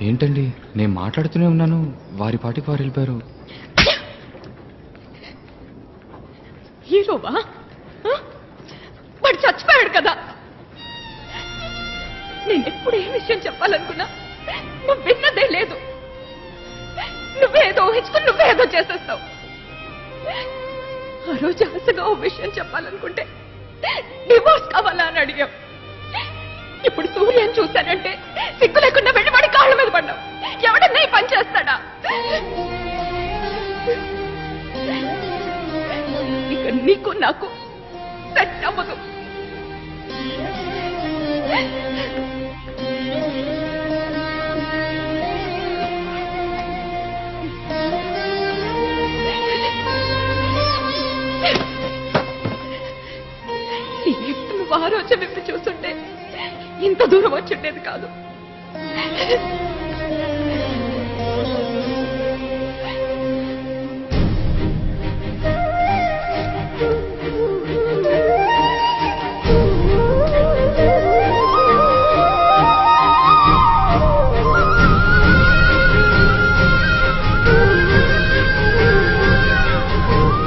ఏంటండి, నేను మాట్లాడుతూనే ఉన్నాను, వారి పాటికి వారు వెళ్ళిపోయారు. హీరోవా? వాడు చచ్చిపోయాడు కదా. నేను ఎప్పుడు ఏ విషయం చెప్పాలనుకున్నా నువ్వు విన్నదే లేదు. నువ్వేదో ఊహించుకుని నువ్వేదో చేసేస్తావు. ఆ రోజు ఆశగా ఓ విషయం చెప్పాలనుకుంటే డివోర్స్ కావాలా అని అడిగావు. ఇప్పుడు సూర్యని చూశానంటే సిగ్గు లేకుండా వెళ్ళి వాడి కాళ్ళ మీద పడ్డావు. ఎవడన్నా ఈ పని చేస్తాడా? ఇక నీకు నాకు సెట్ అవ్వదు. నువ్వు ఆ రోజు విప్పి చూస్తుంటే ఇంత దూరం వచ్చుండేది కాదు.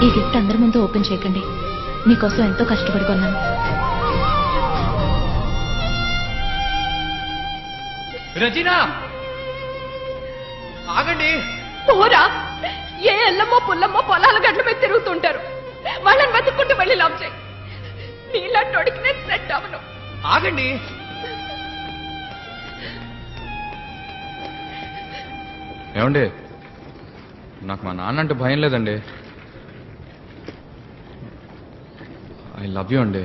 ఈ గిఫ్ట్ అందరి ముందు ఓపెన్ చేయకండి. మీకోసం ఎంతో కష్టపడి కొన్నాను. రజీనా, ఆగండి. పోరా, ఏ ఎల్లమ్మో పుల్లమ్మో పొలాల గడ్ల మీద తిరుగుతుంటారు. వాళ్ళని వెతుక్కుంటూ వెళ్ళి లవ్ చేయి. నీళ్ళకి నేను సెట్ అవను. ఆగండి. ఏమండి, నాకు మా నాన్న అంటే భయం లేదండి. ఐ లవ్ యూ అండి.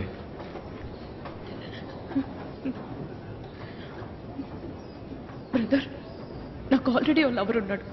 బ్రదర్, నాకు ఆల్రెడీ ఓ లవర్ ఉన్నాడు.